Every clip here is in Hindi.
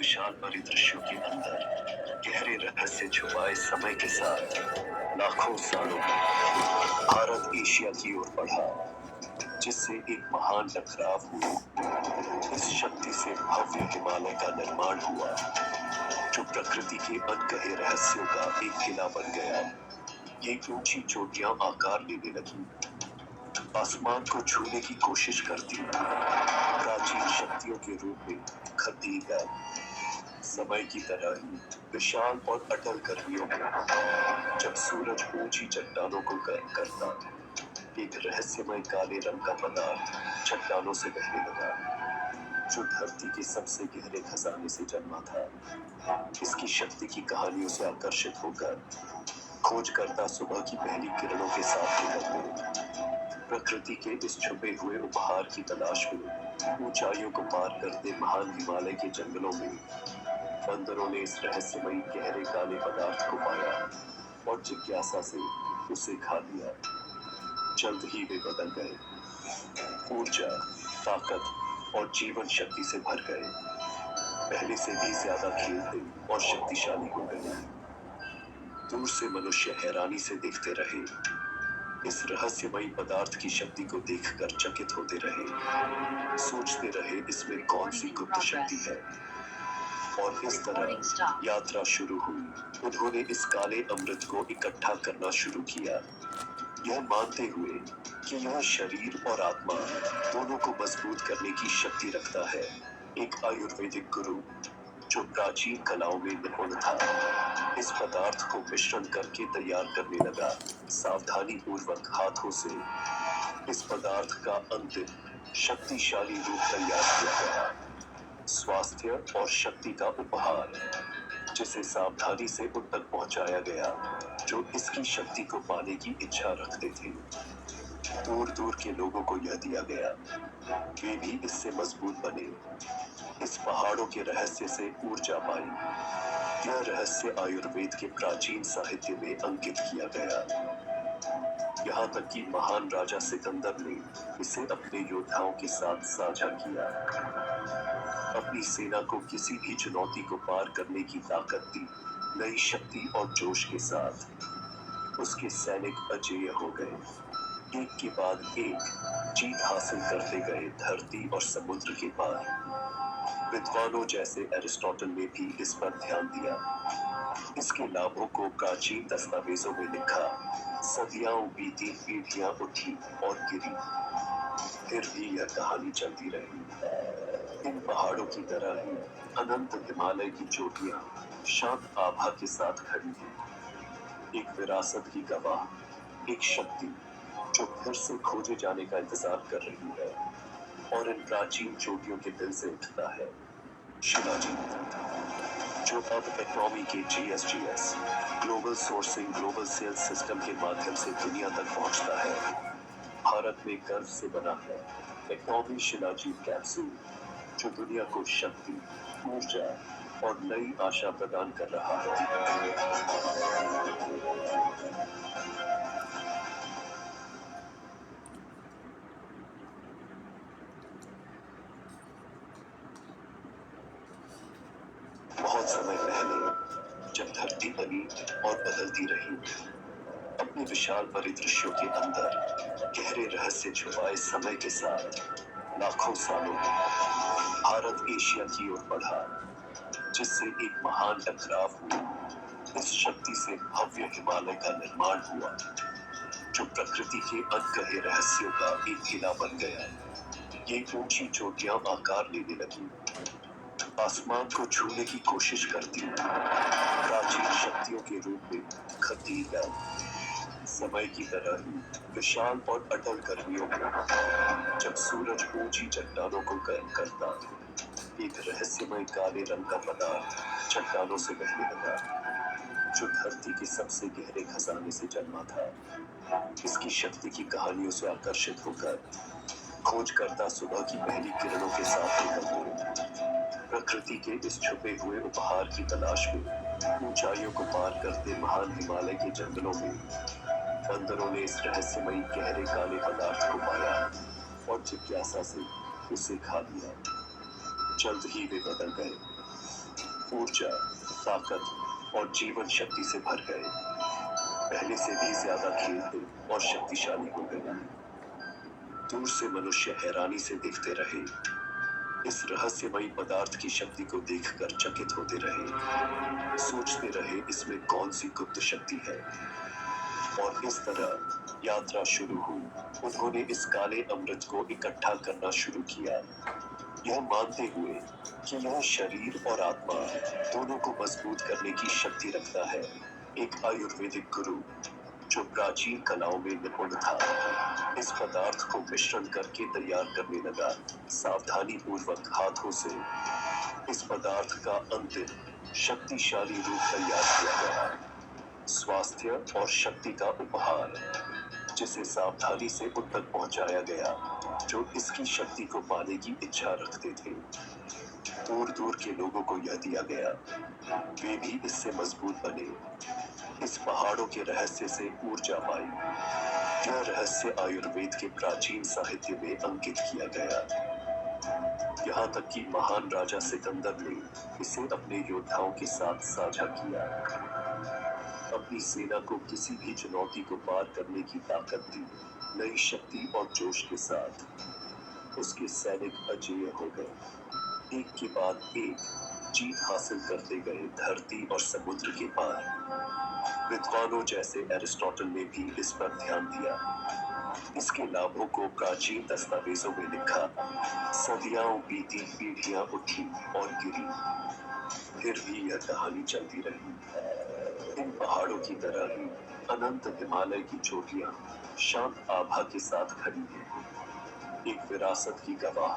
विशाल परिदृश्यों के अंदर गहरे रहस्य छुपाए समय के साथ लाखों सालों में भारत एशिया की ओर बढ़ा, जिससे एक महान टकराव हुआ। इस शक्ति से भव्य हिमालय का निर्माण हुआ, जो प्रकृति के अनकहे रहस्यों का एक किला बन गया। ये ऊंची चोटियां आकार लेने लगी, आसमान को छूने की कोशिश करती, प्राचीन शक्तियों के रूप में खती गई। समय की तरह ही विशाल और अटल गर्मियों में जब सूरज ऊंची चट्टानों को गर्म करता, एक रहस्यमय काले रंग का पदार्थ चट्टानों से बहने लगा, जो धरती के सबसे गहरे खजाने से जन्मा था। इसकी शक्ति की कहानियों से आकर्षित होकर खोजकर्ता सुबह की पहली किरणों के साथ निकल गए। प्रकृति के इस छुपे हुए उपहार की तलाश में ऊंचाइयों को पार करते महान हिमालय के जंगलों में बंदरों ने इस रहस्यमयी गहरे काले पदार्थ को पाया और जिज्ञासा से उसे खा लिया। जल्द ही वे बदल गए, ऊर्जा, ताकत और जीवन शक्ति से भर गए, पहले से भी ज्यादा खेलते और शक्तिशाली हो गए। दूर से मनुष्य हैरानी से देखते रहे, इस रहस्यमयी पदार्थ की शक्ति को देखकर चकित होते रहे, सोचते रहे इसमें कौन सी गुप्त शक्ति है। और इस तरह यात्रा शुरू हुई। उन्होंने इस काले अमृत को इकट्ठा करना शुरू किया, यह मानते हुए कि यह शरीर और आत्मा दोनों को मजबूत करने की शक्ति रखता है। एक आयुर्वेदिक गुरु जो प्राचीन कलाओं में निपुण था, इस पदार्थ को मिश्रण करके तैयार करने लगा। सावधानी पूर्वक हाथों से इस पदार्थ का अंतिम शक्तिशाली रूप तैयार किया गया। स्वास्थ्य और शक्ति का उपहार, जिसे सावधानी से उन तक पहुंचाया गया जो इसकी शक्ति को पाने की इच्छा रखते थे। दूर दूर के लोगों को यह दिया गया, वे भी इससे मजबूत बने, इस पहाड़ों के रहस्य से ऊर्जा पाई। यह रहस्य आयुर्वेद के प्राचीन साहित्य में अंकित किया गया। यहाँ तक कि महान राजा सिकंदर ने इसे अपने योद्धाओं के साथ साझा किया। अपनी सेना को किसी भी चुनौती को पार करने की ताकत दी। नई शक्ति और जोश के साथ उसके सैनिक अजेय हो गए, एक के बाद एक जीत हासिल करते गए धरती और समुद्र के पार। विद्वानों जैसे एरिस्टोटल ने भी इस पर ध्यान दिया, इसके लाभों को प्राचीन दस्तावेजों में लिखा। सदियां बीती, पीढ़ियां उठी और गिरी, फिर भी यह कहानी चलती रही। इन पहाड़ों की तरह ही अनंत हिमालय की चोटियां शांत आभा के साथ खड़ी हैं, एक विरासत की गवाह, एक शक्ति जो फिर से खोजे जाने का इंतजार कर रही है। और इन प्राचीन चोटियों के दिल से उठता है शिलाजीत, जो अब इकोनॉमी के GSGS global sourcing global sales system के माध्यम से दुनिया तक पहुंचता है। भारत में गर्व से बना है इकोनॉमी शिलाजीत कैप्सूल, जो दुनिया को शक्ति, ऊर्जा और नई आशा प्रदान कर रहा है। बहुत समय पहले जब धरती बनी और बदलती रही, अपने विशाल परिदृश्यों के अंदर गहरे रहस्य छुपाए समय के साथ लाखों सालों में भारत एशिया की ओर बढ़ा, जिससे एक महान टकराव हुआ। इस शक्ति से भव्य हिमालय का निर्माण हुआ, जो प्रकृति के अनकहे रहस्यों का एक किला बन गया। ये ऊंची चोटियां आकार लेने लगी, आसमान को छूने की कोशिश करती, प्राचीन शक्तियों के रूप में खती गई। समय की तरह ही विशाल और अटल गर्मियों में जब सूरज ऊंची चट्टानों को गर्म करता, एक रहस्यमय काले रंग का पदार्थ चट्टानों से बहने लगा, जो धरती के सबसे गहरे खजाने से जन्मा था। इसकी शक्ति की कहानियों से आकर्षित होकर खोजकर्ता सुबह की पहली किरणों के साथ निकल गए। प्रकृति के इस छुपे हुए उपहार की तलाश में ऊंचाइयों को पार करते महान हिमालय के जंगलों में बंदरों ने इस रहस्यमयी गहरे काले पदार्थ को पाया और जिज्ञासा से उसे खा लिया। जल्द ही वे बदल गए, ऊर्जा, ताकत और जीवन शक्ति से भर गए। पहले से भी ज्यादा खेलते और शक्तिशाली हो गए। दूर से मनुष्य हैरानी से देखते रहे। इस रहस्यमयी पदार्थ की शक्ति को देखकर चकित होते रहे। सोचते रहे इसमें कौन सी गुप्त शक्ति है। और इस तरह यात्रा शुरू हुई। उन्होंने इस काले अमृत को इकट्ठा करना शुरू किया, यह मानते हुए कि यह शरीर और आत्मा दोनों को मजबूत करने की शक्ति रखता है। एक आयुर्वेदिक गुरु जो प्राचीन कलाओं में निपुण था, इस पदार्थ को मिश्रण करके तैयार करने लगा। सावधानी पूर्वक हाथों से इस पदार्थ का अंतिम शक्तिशाली रूप तैयार किया गया। स्वास्थ्य और शक्ति का उपहार, जिसे सावधानी से उन तक पहुंचाया गया जो इसकी शक्ति को पाने की इच्छा रखते थे। दूर दूर के लोगों को यह दिया गया, वे भी इससे मजबूत बने। इस पहाड़ों के रहस्य से ऊर्जा पाई। यह रहस्य आयुर्वेद के प्राचीन साहित्य में अंकित किया गया। यहाँ तक कि महान राजा सिकंदर ने इसे अपने योद्धाओं के साथ साझा किया। अपनी सेना को किसी भी चुनौती को पार करने की ताकत दी। नई शक्ति और जोश के साथ उसके सैनिक अजेय हो गए। एक के बाद एक जीत हासिल करते गए धरती और समुद्र के पार। विद्वानों जैसे एरिस्टोटल ने भी इस पर ध्यान दिया। इसके लाभों को प्राचीन दस्तावेजों में लिखा। सदियां बीती, पीढ़ियां उठी और गिरी, फिर भी यह कहानी चलती रही। इन पहाड़ों की तरह ही अनंत हिमालय की चोटियां शांत आभा के साथ खड़ी हैं। एक विरासत की गवाह,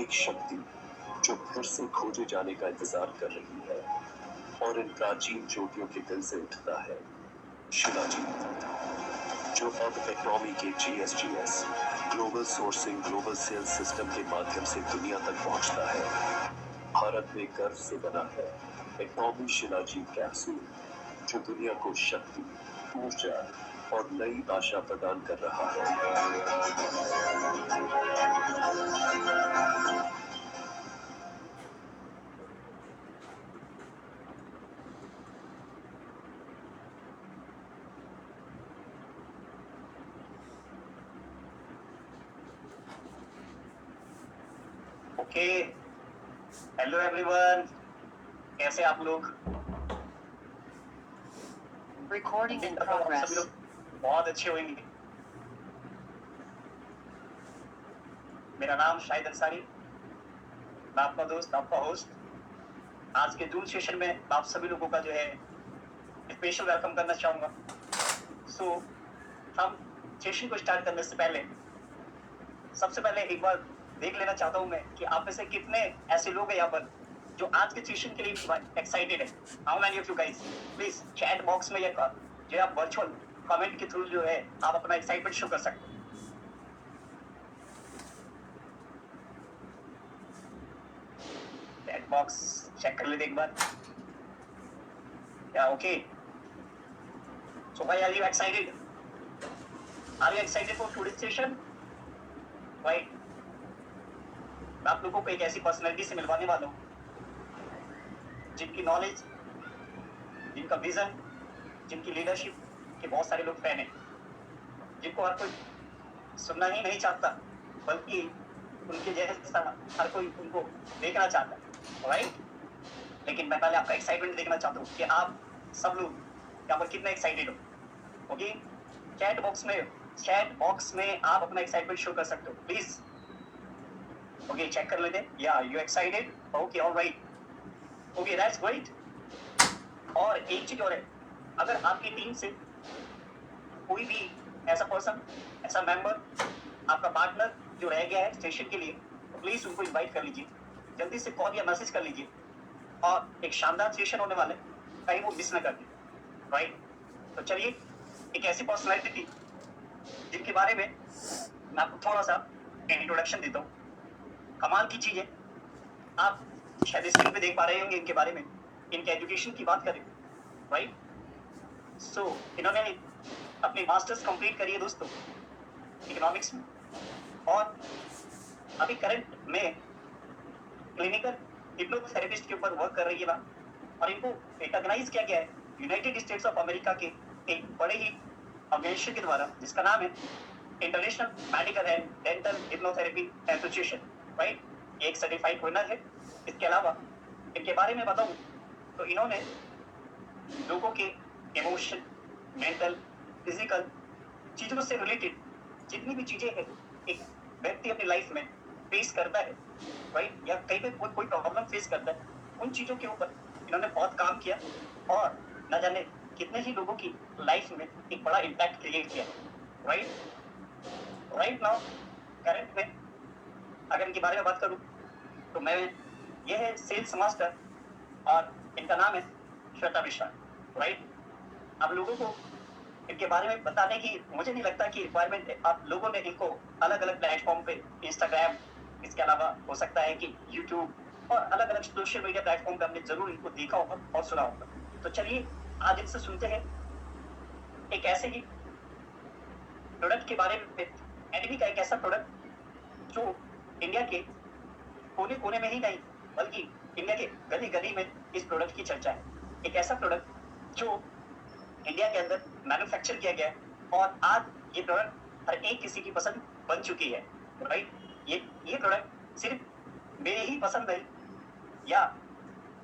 एक शक्ति जो फिर से खोजे जाने का इंतजार कर रही है। और इन प्राचीन चोटियों के दिल से उठता है शिलाजीत, जो अब इकोनॉमी के GSGS global sourcing global sales system के माध्यम से दुनिया तक पहुंचता है। भारत में गर्व से बना है इकोनॉमी शिलाजीत कैप्सूल, जो दुनिया को शक्ति, ऊर्जा और नई आशा प्रदान कर रहा है। ओके, हेलो एवरीवन, कैसे आप लोग? Recording in सभी progress. लोग बहुत अच्छे होंगे। मेरा नाम शाहिद अंसारी, मैं आपका दोस्त, आपका होस्ट। आज के जूम सेशन में आप सभी लोगों का जो है स्पेशल वेलकम करना चाहूँगा। सो हम सेशन को स्टार्ट करने से पहले सबसे पहले एक बार देख लेना चाहता हूँ मैं कि आप में से कितने ऐसे लोग हैं यहाँ पर जो आज के सेशन के लिए एक्साइटेड है। How many of you guys? Please chat box में या जो आप वर्चुअल कमेंट के थ्रू जो है आप अपना एक्साइटमेंट शो कर सकते हो। चैट बॉक्स चेक कर लेते एक बार। या ओके, सो भाई, are you excited? Are you excited for today's session? Right, मैं आप लोगों को एक ऐसी पर्सनैलिटी से मिलवाने वाला हूँ जिनकी नॉलेज, जिनका विजन, जिनकी लीडरशिप के बहुत सारे लोग फैन हैं, जिनको हर कोई सुनना ही नहीं चाहता, बल्कि उनके जैसा हर कोई उनको देखना चाहता है। राइट, लेकिन मैं पहले आपका एक्साइटमेंट देखना चाहता हूँ कि आप सब लोग यहाँ पर कितने एक्साइटेड हो। ओके, चैट बॉक्स में आप अपना एक्साइटमेंट शो कर सकते हो, प्लीज। ओके, चेक कर लेते हैं। या you excited? Okay, alright, okay, that's great. और एक चीज और है, अगर आपकी टीम से कोई भी ऐसा पर्सन, ऐसा मेंबर, आपका पार्टनर जो रह गया है सेशन के लिए, तो प्लीज उनको इनवाइट कर लीजिए। जल्दी से कॉल या मैसेज कर लीजिए। और एक शानदार सेशन होने वाला है, कहीं वो मिस ना कर दे। राइट, तो चलिए, एक ऐसी पर्सनैलिटी थी जिनके बारे में मैं आपको थोड़ा सा इंट्रोडक्शन देता हूँ। कमाल की चीज है, आप शायद स्क्रीन पे देख पा रहे होंगे इनके बारे में। इनके एजुकेशन की बात करें, राइट, सो इन्होंने अपनी मास्टर्स कंप्लीट करी है दोस्तों इकोनॉमिक्स में, और अभी करंट में क्लिनिकल हिप्नोथेरेपिस्ट के ऊपर वर्क कर रही है। और इनको रिकॉग्नाइज किया गया है यूनाइटेड स्टेट्स ऑफ अमेरिका के एक बड़े ही ऑर्गेनाइजेशन के द्वारा, जिसका नाम है international medical and dental hypnotherapy association, right. ये एक सर्टिफाइड विनर है। इसके अलावा इनके बारे में बताऊं तो इन्होंने लोगों के इमोशन, मेंटल, फिजिकल चीजों से रिलेटेड जितनी भी चीजें हैं एक व्यक्ति अपनी लाइफ में फेस करता है, राइट, या कहीं पे कोई प्रॉब्लम फेस करता है, उन चीजों के ऊपर इन्होंने बहुत काम किया और न जाने कितने ही लोगों की लाइफ में एक बड़ा इम्पैक्ट क्रिएट किया, राइट नाउ करंट में अगर इनके बारे में बात करूं तो मैं ये है सेल्स मास्टर और इनका नाम है श्वेता मिश्रा, राइट। अब लोगों को इनके बारे में बताने की मुझे नहीं लगता कि रिक्वायरमेंट है। आप लोगों ने इनको अलग अलग प्लेटफॉर्म पे, इंस्टाग्राम, इसके अलावा हो सकता है कि यूट्यूब और अलग अलग सोशल मीडिया प्लेटफॉर्म पे हमने जरूर इनको देखा होगा और सुना होगा। तो चलिए आज इनसे सुनते हैं एक ऐसे ही प्रोडक्ट के बारे में, एनिमी का एक ऐसा प्रोडक्ट जो इंडिया के कोने कोने में ही नहीं बल्कि इंडिया के गली गली में इस प्रोडक्ट की चर्चा है। एक ऐसा प्रोडक्ट जो इंडिया के अंदर मैन्युफैक्चर किया गया है और आज ये प्रोडक्ट हर एक किसी की पसंद बन चुकी है, राइट। ये प्रोडक्ट सिर्फ मेरे ही पसंद नहीं या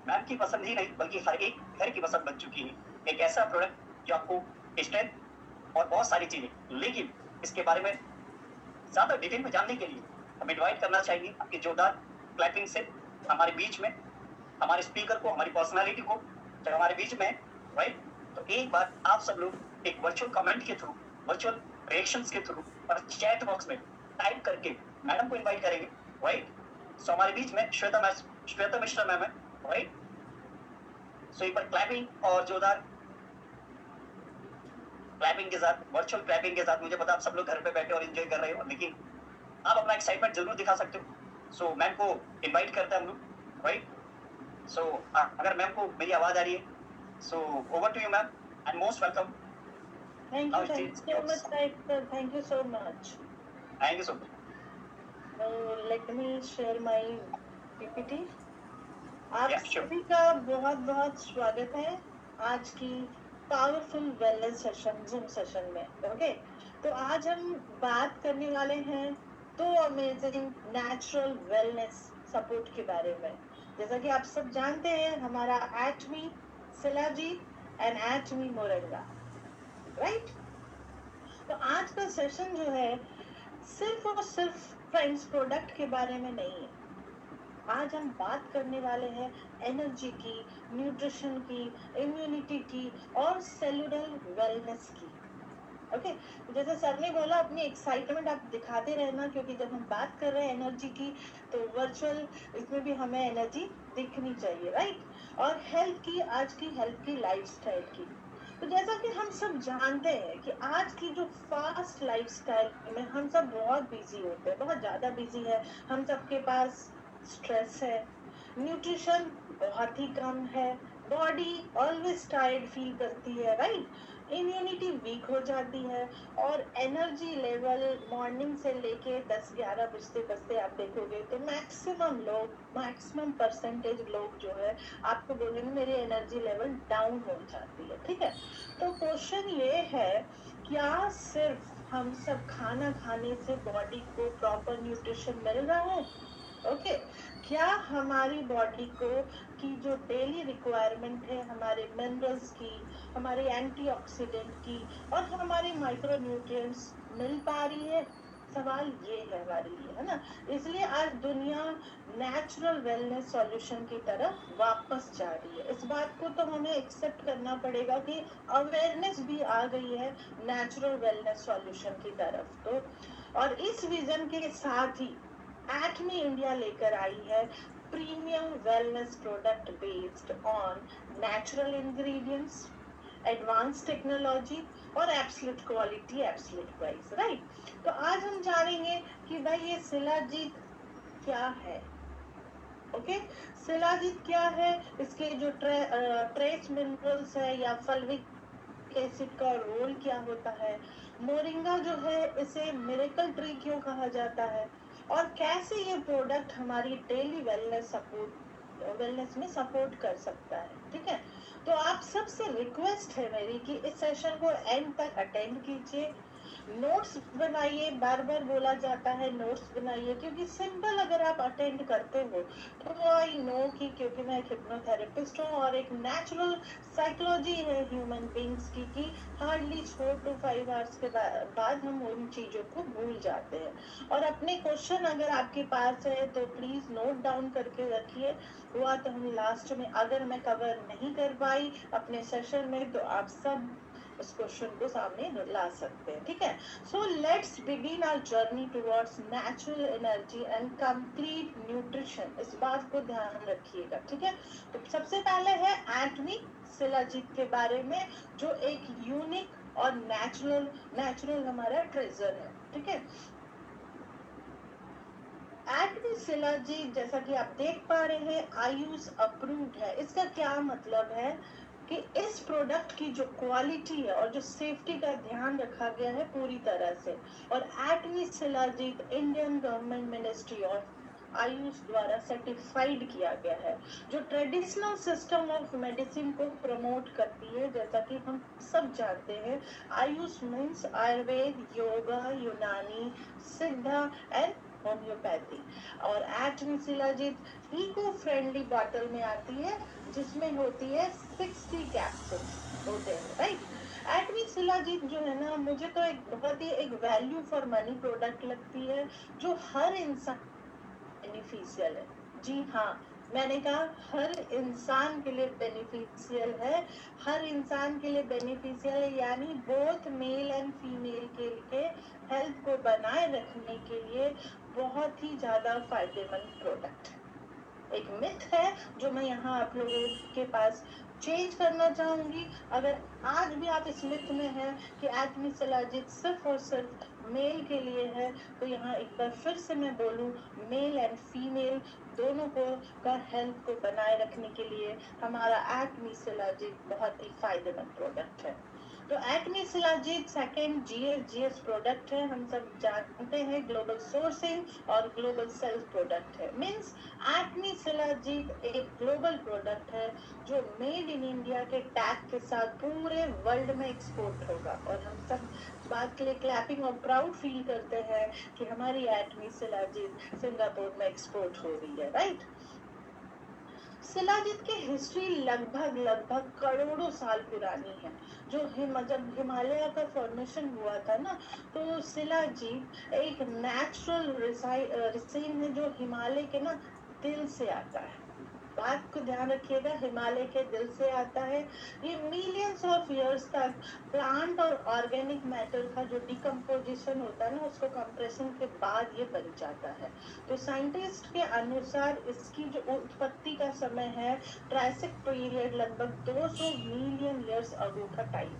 मैम की पसंद ही नहीं बल्कि हर एक घर की पसंद बन चुकी है। एक ऐसा प्रोडक्ट जो आपको स्ट्रेंथ और बहुत सारी चीजें, लेकिन इसके बारे में ज्यादा डिटेल में जानने के लिए हम इनवाइट करना चाहिए आपके जोरदार क्लैपिंग से हमारे बीच में, हमारे स्पीकर को, हमारी पर्सनालिटी को जो हमारे बीच में है, राइट। तो एक बार आप सब लोग एक वर्चुअल कमेंट के थ्रू, वर्चुअल रिएक्शंस के थ्रू और चैट बॉक्स में टाइप करके मैडम को इनवाइट करेंगे, राइट। सो हमारे बीच में श्वेता मिश्रा मैम है, राइट। सो एक बार क्लैपिंग और जोरदार क्लैपिंग के साथ, वर्चुअल क्लैपिंग के साथ, मुझे पता आप सब लोग घर पे बैठे और एंजॉय कर रहे हो, लेकिन आप अपना एक्साइटमेंट जरूर दिखा सकते हो। सो मैम को इनवाइट करते हैं हम लोग, राइट। सो अगर मैम को मेरी आवाज आ रही है, so over to you ma'am and most welcome. Thank you so much, sir. Thank you so much. Thank you so much. So let me share my PPT. आप Yeah, sure. सभी का बहुत बहुत स्वागत है आज की powerful wellness session, zoom session में। ओके, तो आज हम बात करने वाले हैं तो अमेजिंग नेचुरल वेलनेस सपोर्ट के बारे में। जैसा कि आप सब जानते हैं, हमारा एटमी शिलाजीत एंड एटमी मोरंगा, राइट। तो आज का सेशन जो है सिर्फ और सिर्फ फ्रेंड्स प्रोडक्ट के बारे में नहीं है। आज हम बात करने वाले हैं एनर्जी की, न्यूट्रिशन की, इम्यूनिटी की और सेलुलर वेलनेस की। ओके, जैसे सर ने बोला, अपनी एक्साइटमेंट आप दिखाते रहना, क्योंकि जब हम बात कर रहे हैं एनर्जी की तो वर्चुअल इसमें भी हमें एनर्जी दिखनी चाहिए, राइट। और हेल्थ की, आज की हेल्थ की, लाइफस्टाइल की। तो जैसा कि हम सब जानते हैं कि आज की जो फास्ट लाइफस्टाइल में हम सब बहुत बिजी होते हैं, बहुत ज़्यादा बिजी है। हम सबके पास स्ट्रेस है, न्यूट्रिशन बहुत ही कम है, बॉडी ऑलवेज टायर्ड फील करती है, राइट। इम्यूनिटी वीक हो जाती है और एनर्जी लेवल मॉर्निंग से लेके 10-11 बजते बजते आप देखोगे तो मैक्सिमम परसेंटेज लोग जो है आपको बोलेंगे मेरी एनर्जी लेवल डाउन हो जाती है, ठीक है। तो क्वेश्चन ये है, क्या सिर्फ हम सब खाना खाने से बॉडी को प्रॉपर न्यूट्रिशन मिल रहा है? ओके, क्या हमारी बॉडी को की जो डेली रिक्वायरमेंट है हमारे मिनरल्स की, हमारे एंटीऑक्सीडेंट की और हमारे माइक्रो न्यूट्रिएंट्स मिल पा रही है? सवाल ये है हमारे लिए, है ना। इसलिए आज दुनिया नेचुरल वेलनेस सॉल्यूशन की तरफ वापस जा रही है। इस बात को तो हमें एक्सेप्ट करना पड़ेगा कि अवेयरनेस भी आ गई है नेचुरल वेलनेस सॉल्यूशन की तरफ। तो और इस विजन के साथ ही एटमी इंडिया लेकर आई है premium wellness product based on natural ingredients, advance technology और absolute quality, absolute price, right. तो आज हम जानेंगे कि भाई ये शिलाजीत क्या है। ओके, शिलाजीत क्या है, इसके जो ट्रेस मिनरल्स है या फल्विक एसिड का रोल क्या होता है, मोरिंगा जो है इसे मिरेकल ट्री क्यों कहा जाता है और कैसे ये प्रोडक्ट हमारी डेली वेलनेस सपोर्ट वेलनेस में सपोर्ट कर सकता है, ठीक है। तो आप सबसे रिक्वेस्ट है मेरी कि इस सेशन को एंड तक अटेंड कीजिए, नोट्स बनाइए, बार बार बोला जाता है नोट्स बनाइए, क्योंकि सिंपल अगर आप अटेंड करते हो तो आई नो कि क्योंकि मैं एक हिप्नोथेरेपिस्ट हूँ और एक नेचुरल साइकोलॉजी है ह्यूमन बींग्स की कि हार्डली 4 to 5 आवर्स के बाद हम उन चीजों को भूल जाते हैं। और अपने क्वेश्चन अगर आपके पास है तो प्लीज नोट डाउन करके रखिए, हुआ तो हम लास्ट में अगर मैं कवर नहीं कर पाई अपने सेशन में तो आप सब उस क्वेश्चन को सामने ला सकते हैं, ठीक है। So let's begin our journey towards natural energy and complete nutrition, इस बात को ध्यान रखिएगा, ठीक है। तो सबसे पहले है एटमी शिलाजीत के बारे में, जो एक यूनिक और नेचुरल हमारा ट्रेजर है, ठीक है। एटमी शिलाजीत जैसा कि आप देख पा रहे हैं आयुष अप्रूव्ड है। इसका क्या मतलब है कि इस प्रोडक्ट की जो क्वालिटी है और जो सेफ्टी का ध्यान रखा गया है पूरी तरह से, और Atomy shilajit Indian government ministry of AYUSH द्वारा सर्टिफाइड किया गया है, जो ट्रेडिशनल सिस्टम ऑफ मेडिसिन को प्रमोट करती है। जैसा कि हम सब जानते हैं आयुष मीन्स आयुर्वेद, योगा, यूनानी, सिद्धा एंड होम्योपैथी। और Atomy shilajit eco friendly bottle में आती है जिसमें होती है 60 कैप्सूल्स होते हैं, राइट। एटमी शिलाजीत जो है ना, मुझे तो एक बहुत ही एक वैल्यू फॉर मनी प्रोडक्ट लगती है, जो हर इंसान बेनिफिशियल है। जी हाँ, मैंने कहा हर इंसान के लिए बेनिफिशियल है, हर इंसान के लिए बेनिफिशियल है, यानी बोथ मेल एंड फीमेल के लिए हेल्थ को बनाए रखने के लिए बहुत ही ज्यादा फायदेमंद प्रोडक्ट। एक मिथ है जो मैं यहाँ आप लोगों के पास चेंज करना चाहूंगी। अगर आज भी आप इस मिथ में हैं कि एटमी शिलाजीत सिर्फ और सिर्फ मेल के लिए है, तो यहाँ एक बार फिर से मैं बोलूं, मेल एंड फीमेल दोनों को का हेल्थ को बनाए रखने के लिए हमारा एटमी शिलाजीत बहुत ही फायदेमंद प्रोडक्ट है। तो एटमी शिलाजीत सेकेंड जीएस प्रोडक्ट है, हम सब जानते हैं ग्लोबल सोर्सिंग और ग्लोबल सेल्स प्रोडक्ट है। मींस एटमी शिलाजीत एक ग्लोबल प्रोडक्ट है जो मेड इन इंडिया के टैग के साथ पूरे वर्ल्ड में एक्सपोर्ट होगा, और हम सब इस बात के लिए क्लैपिंग और प्राउड फील करते हैं कि हमारी एटमी शिलाजीत सिंगापुर में एक्सपोर्ट हो रही है, राइट। शिलाजीत की हिस्ट्री लगभग करोड़ों साल पुरानी है। जो जब हिमालय का फॉर्मेशन हुआ था ना, तो शिलाजीत एक नेचुरल रिसाइन है जो हिमालय के ना दिल से आता है। बात को ध्यान रखिएगा, हिमालय के दिल से आता है। ये मिलियंस ऑफ इयर्स तक प्लांट और ऑर्गेनिक मैटर का जो डिकम्पोजिशन होता है ना, उसको कंप्रेशन के बाद ये बन जाता है। तो साइंटिस्ट के अनुसार इसकी जो उत्पत्ति का समय है ट्रायसिक पीरियड, लगभग 200 मिलियन इयर्स अगो का टाइम,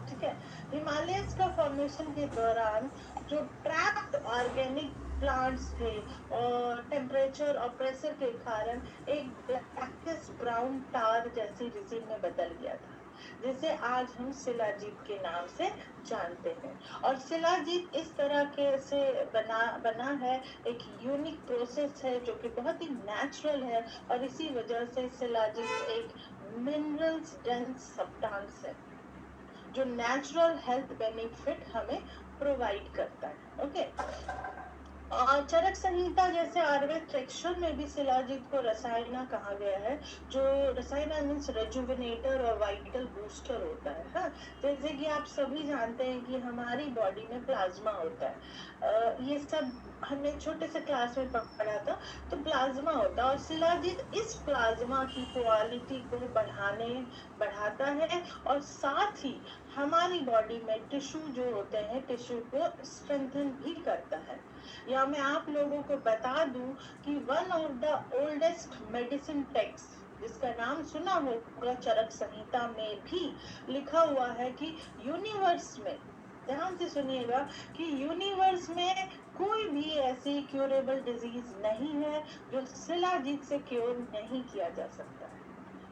ठीक है। हिमालयस का फॉर्मेशन के दौरान जो ट्रैप्ड ऑर्गेनिक प्लांट्स थे और टेम्परेचर और प्रेशर के कारण एक ब्लैकिश ब्राउन टार जैसी रिजिन में बदल गया था, जिसे आज हम शिलाजीत के नाम से जानते हैं। और शिलाजीत इस तरह के से बना है, एक यूनिक प्रोसेस है जो कि बहुत ही नेचुरल है, और इसी वजह से शिलाजीत एक मिनरल्स डेंस सब्सटेंस है जो नेचुरल हेल्थ बेनिफिट हमें प्रोवाइड करता है, ओके। और चरक संहिता जैसे आयुर्वेद टेक्सचर में भी शिलाजीत को रसायना कहा गया है, जो रसायना मीन्स रेजुविनेटर और वाइटल बूस्टर होता है। हाँ, जैसे कि आप सभी जानते हैं कि हमारी बॉडी में प्लाज्मा होता है, ये सब हमने छोटे से क्लास में पढ़ा था। तो प्लाज्मा होता है और शिलाजीत इस प्लाज्मा की क्वालिटी को बढ़ाता है, और साथ ही हमारी बॉडी में टिश्यू जो होते हैं, टिश्यू को स्ट्रेंथन भी करता है। या मैं आप लोगों को बता दूं कि one of the oldest medicine text जिसका नाम सुना होगा, चरक संहिता में भी लिखा हुआ है कि यूनिवर्स में, ध्यान से सुनिएगा, कि यूनिवर्स में कोई भी ऐसी क्यूरेबल डिजीज नहीं है जो शिलाजीत से क्योर नहीं किया जा सकता है,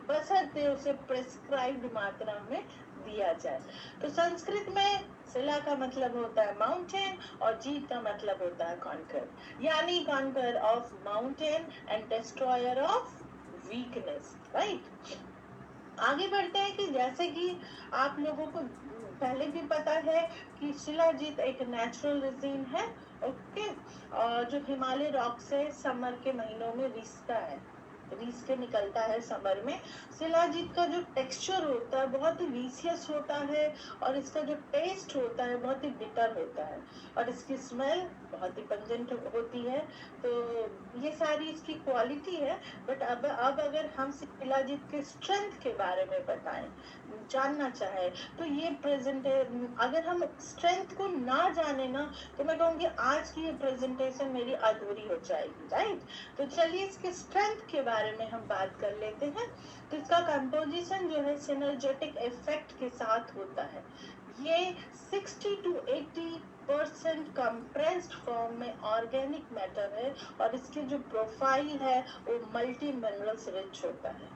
बशर्ते उसे प्रेस्क्राइब्ड मात्रा में दिया जाए। तो संस्कृत में शिला का मतलब होता है माउंटेन और जीत का मतलब होता है कॉन्कर, यानी conquer of mountain and destroyer of weakness, right. आगे बढ़ते हैं कि जैसे कि आप लोगों को पहले भी पता है कि शिलाजीत एक नेचुरल रेजिन है, ओके, जो हिमालय रॉक से समर के महीनों में रीस के निकलता है समर में। शिलाजीत का जो टेक्सचर होता है बहुत ही विसियस होता है, और इसका जो टेस्ट होता है बहुत ही बिटर होता है, और इसकी स्मेल बहुत ही पंजेंट होती है। तो ये सारी इसकी क्वालिटी है। बट अब अगर हम शिलाजीत के स्ट्रेंथ के बारे में बताएं, जानना चाहे, तो ये प्रेजेंट, अगर हम स्ट्रेंथ को ना जाने ना, तो मैं कहूँगी आज की ये प्रेजेंटेशन मेरी अधूरी हो जाएगी, राइट। तो चलिए इसके स्ट्रेंथ के बारे में हम बात कर लेते हैं। तो इसका कंपोजिशन जो है सिनर्जेटिक इफेक्ट के साथ होता है। ये 60 to 80% कंप्रेस्ड फॉर्म में ऑर्गेनिक मैटर है, और इसकी जो प्रोफाइल है वो मल्टी मिनरल्स रिच होता है।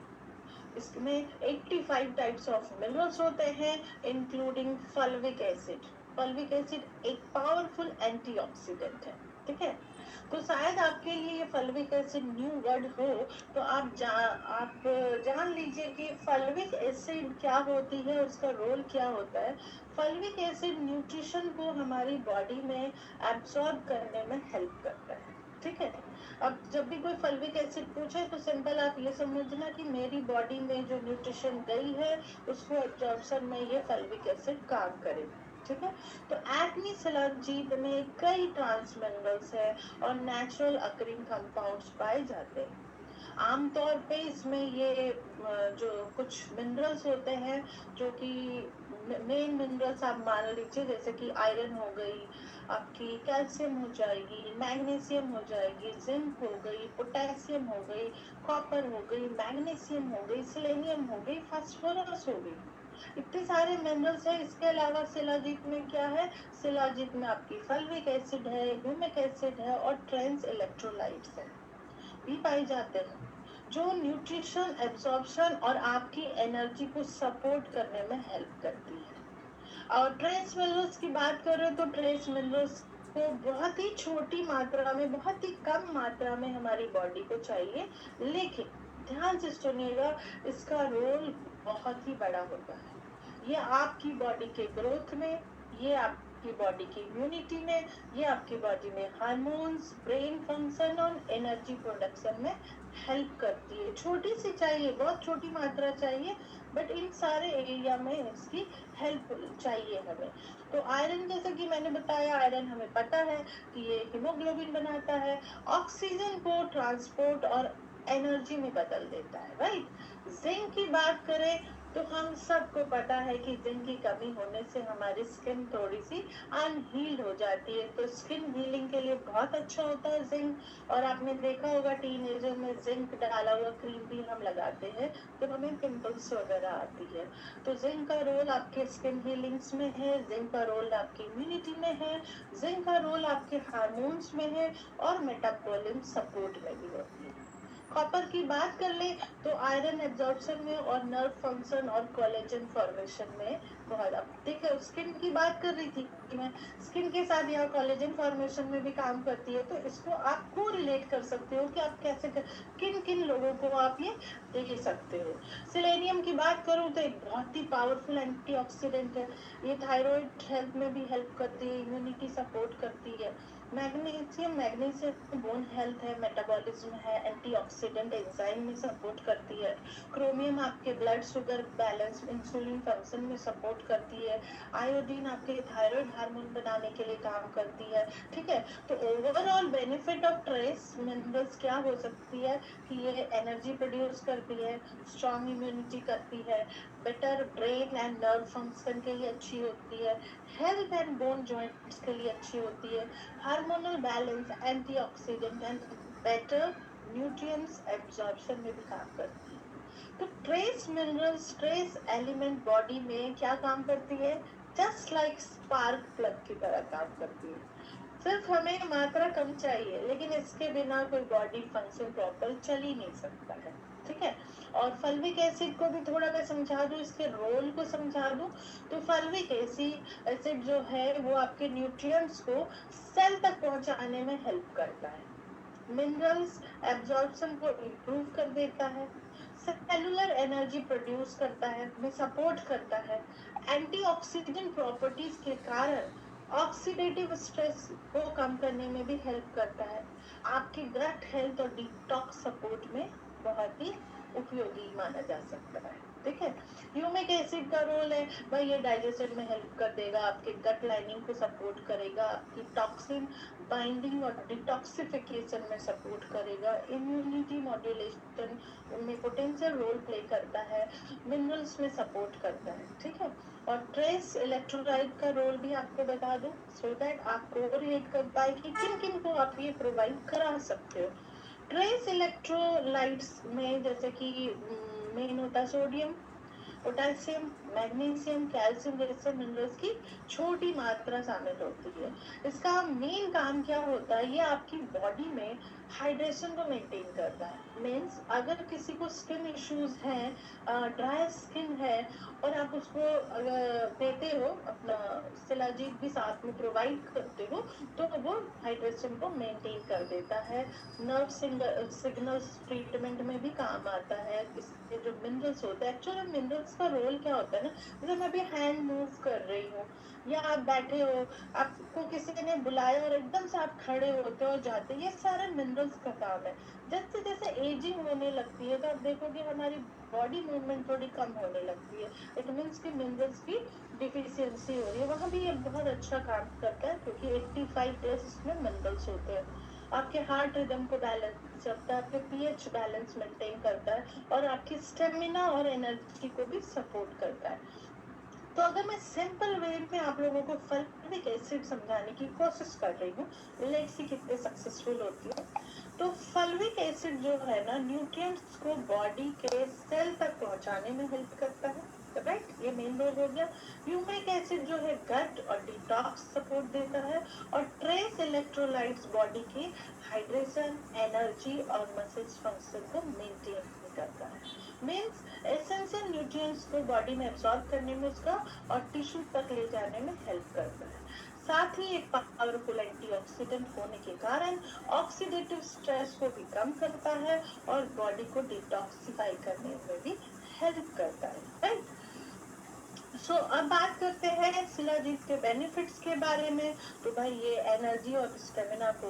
इसमें 85 टाइप्स ऑफ मिनरल्स होते हैं, including fulvic acid. Fulvic acid एक पावरफुल एंटीऑक्सीडेंट है, ठीक है। तो शायद आपके लिए ये फल्विक एसिड न्यू वर्ड हो, तो आप जान लीजिए कि फल्विक एसिड क्या होती है, उसका रोल क्या होता है। फल्विक एसिड न्यूट्रिशन को हमारी बॉडी में एब्सॉर्ब करने में हेल्प करता है, ठीक है। अब जब भी कोई फल्विक एसिड पूछे तो सिंपल आप ये समझना कि मेरी बॉडी में जो न्यूट्रिशन गई है उसको एब्जॉर्प्शन में ये फल्विक एसिड काम करेगा, ठीक है। तो एक्ने शिलाजीत में कई ट्रांस मिनरल्स है और नेचुरल अकरिंग कंपाउंड्स पाए जाते हैं। आमतौर पे इसमें ये जो कुछ मिनरल्स होते हैं, जो कि मेन मिनरल्स आप मान लीजिए, जैसे कि आयरन हो गई आपकी, कैल्शियम हो जाएगी, मैग्नीशियम हो जाएगी, जिंक हो गई, पोटेशियम हो गई, कॉपर हो गई, मैग्नीशियम हो गई, सेलेनियम हो गई, फास्फोरस हो गई। इतने सारे मिनरल्स हैं। इसके अलावा शिलाजीत में क्या है, शिलाजीत में आपकी फल्विक एसिड है, ह्यूमिक एसिड है और ट्रांस इलेक्ट्रोलाइट्स है भी पाए जाते हैं, जो न्यूट्रिशन एब्जॉर्प्शन और आपकी एनर्जी को सपोर्ट करने में हेल्प करती है। और ट्रेस मिनरल्स की बात करें तो ट्रेस मिनरल्स को बहुत ही छोटी मात्रा में, बहुत ही कम मात्रा में हमारी बॉडी को चाहिए, लेकिन ध्यान से सुनिएगा, इसका रोल बहुत ही बड़ा होता है। ये आपकी बॉडी के ग्रोथ में, ये आपकी बॉडी की इम्यूनिटी में, ये आपकी बॉडी में हार्मोन्स, ब्रेन फंक्शन और एनर्जी प्रोडक्शन में हेल्प करती है। छोटी सी चाहिए, बहुत छोटी मात्रा चाहिए, बट इन सारे एरिया में इसकी हेल्प चाहिए हमें। तो आयरन, जैसे कि मैंने बताया, आयरन हमें पता है कि ये हीमोग्लोबिन बनाता है, ऑक्सीजन को ट्रांसपोर्ट और एनर्जी में बदल देता है, राइट। जिंक की बात करें तो हम सबको पता है कि जिंक की कमी होने से हमारी स्किन थोड़ी सी अनहील्ड हो जाती है, तो स्किन हीलिंग के लिए बहुत अच्छा होता है जिंक। और आपने देखा होगा टीनेजर में जिंक डाला हुआ क्रीम भी हम लगाते हैं तो हमें पिंपल्स वगैरह आती है। तो जिंक का रोल आपके स्किन हीलिंग्स में है, जिंक का रोल आपकी इम्यूनिटी में है, जिंक का रोल आपके हार्मोन्स में है और मेटाबॉलिज्म सपोर्ट में भी होती है। कॉपर की बात कर ले तो आयरन एब्जॉर्प्शन में और नर्व फंक्शन और कोलेजन फॉर्मेशन में बहुत, अब ठीक है, स्किन की बात कर रही थी मैं, स्किन के साथ यहाँ कोलेजन फॉर्मेशन में भी काम करती है। तो इसको आप को रिलेट कर सकते हो कि आप कैसे किन किन लोगों को आप ये दे सकते हो। सेलेनियम की बात करूँ तो एक बहुत ही पावरफुल एंटीऑक्सीडेंट है, ये थायराइड हेल्थ में भी हेल्प करती है, इम्यूनिटी सपोर्ट करती है। मैग्नीशियम बोन हेल्थ है, मेटाबॉलिज्म है, एंटीऑक्सीडेंट एंजाइम में सपोर्ट करती है। क्रोमियम आपके blood sugar balance, insulin function में सपोर्ट करती है। आयोडीन आपके थायराइड हार्मोन बनाने के लिए काम करती है, ठीक है। तो overall benefit of trace minerals क्या हो सकती है कि ये एनर्जी प्रोड्यूस करती है, स्ट्रॉन्ग इम्यूनिटी करती है, better brain and nerve function के लिए अच्छी होती है, हेल्थ एंड बोन जॉइंट्स के लिए अच्छी होती है, hormonal balance, antioxidant and better nutrients absorption में भी काम करती है। तो trace minerals, trace element body में क्या काम करती है, जस्ट लाइक स्पार्क प्लग की तरह काम करती है। सिर्फ हमें मात्रा कम चाहिए, लेकिन इसके बिना कोई बॉडी फंक्शन प्रॉपर चल ही नहीं सकता है, ठीक है। और फल्विक एसिड को भी थोड़ा मैं समझा दूं, इसके रोल को समझा दूं, तो फल्विक एसिड जो है वो आपके न्यूट्रिएंट्स को सेल तक पहुंचाने में हेल्प करता है। मिनरल्स एब्जॉर्प्शन को इम्प्रूव कर देता है, सेलुलर एनर्जी प्रोड्यूस करता है, में सपोर्ट करता है, एंटीऑक्सीडेंट प्रॉपर्टीज के कारण ऑक्सीडेटिव स्ट्रेस को कम करने में भी हेल्प करता है, आपके गट हेल्थ और डिटॉक्स सपोर्ट में बहुत ही उपयोगी माना जा सकता है। ठीक है, ह्यूमिक एसिड का रोल है भाई, ये डाइजेशन में हेल्प कर देगा, आपके गट लाइनिंग को सपोर्ट करेगा, आपकी टॉक्सिन बाइंडिंग और डिटॉक्सिफिकेशन में सपोर्ट करेगा, इम्यूनिटी मॉड्यूलेशन में पोटेंशियल रोल प्ले करता है, मिनरल्स में सपोर्ट करता है। ठीक है, और ट्रेस इलेक्ट्रोलाइट का रोल भी आपको बता दूं सो दैट आप कोरिलेट कर पाए कि किन किन को आप ये प्रोवाइड करा सकते हो। ट्रेस इलेक्ट्रोलाइट्स में जैसे कि मेन होता है सोडियम, पोटेशियम, मैग्नीशियम, कैल्शियम जैसे मिनरल्स की छोटी मात्रा शामिल होती है। इसका मेन काम क्या होता है, ये आपकी बॉडी में हाइड्रेशन को मेंटेन करता है। मीन्स अगर किसी को स्किन इश्यूज हैं, ड्राई स्किन है और आप उसको देते हो, अपना शिलाजीत भी साथ में प्रोवाइड करते हो, तो वो हाइड्रेशन को मेंटेन कर देता है। नर्व सिग्नल्स ट्रीटमेंट में भी काम आता है। इसके जो मिनरल्स होते हैं, एक्चुअली मिनरल्स का रोल क्या होता है ना, जैसे मैं अभी हैंड मूव कर रही हूँ या आप बैठे हो, आपको किसी ने बुलाया और एकदम से आप खड़े होते हो जाते, ये सारे मिनरल्स का काम है। जैसे जैसे एजिंग होने लगती है तो आप देखोगे हमारी बॉडी मूवमेंट थोड़ी कम होने लगती है, इट मीन्स कि मिनरल्स की डिफिशियंसी हो रही है। वहाँ भी ये बहुत अच्छा काम करता है क्योंकि 85+ इसमें मिनरल्स होते हैं। आपके हार्ट रिदम को बैलेंस रखता है, आपके पीएच बैलेंस मेंटेन करता है और आपकी स्टेमिना और एनर्जी को भी सपोर्ट करता है। तो अगर मैं सिंपल वे में आप लोगों को फॉल्विक एसिड समझाने की कोशिश कर रही हूँ, लेट्स सी कितने सक्सेसफुल होती है। तो फॉल्विक एसिड जो है ना, न्यूट्रिएंट्स को बॉडी के सेल तक पहुंचाने में हेल्प करता है, राइट, ये मेन रोल हो गया। ह्यूमिक एसिड जो है गट और डिटॉक्स सपोर्ट देता है, और ट्रेस इलेक्ट्रोलाइट्स बॉडी की हाइड्रेशन, एनर्जी और मसल्स फंक्शन को मेंटेन करता है। मीन्स एसेंशियल न्यूट्रिएंट्स को बॉडी में एब्सॉर्ब करने में उसका और टिश्यू तक ले जाने में हेल्प करता है। साथ ही एक पावरफुल एंटीऑक्सीडेंट होने के कारण ऑक्सीडेटिव स्ट्रेस को भी कम करता है और बॉडी को डिटॉक्सिफाई करने में भी हेल्प करता है, राइट। सो अब बात करते हैं शिलाजीत के बेनिफिट्स के बारे में। तो भाई ये एनर्जी और स्टेमिना को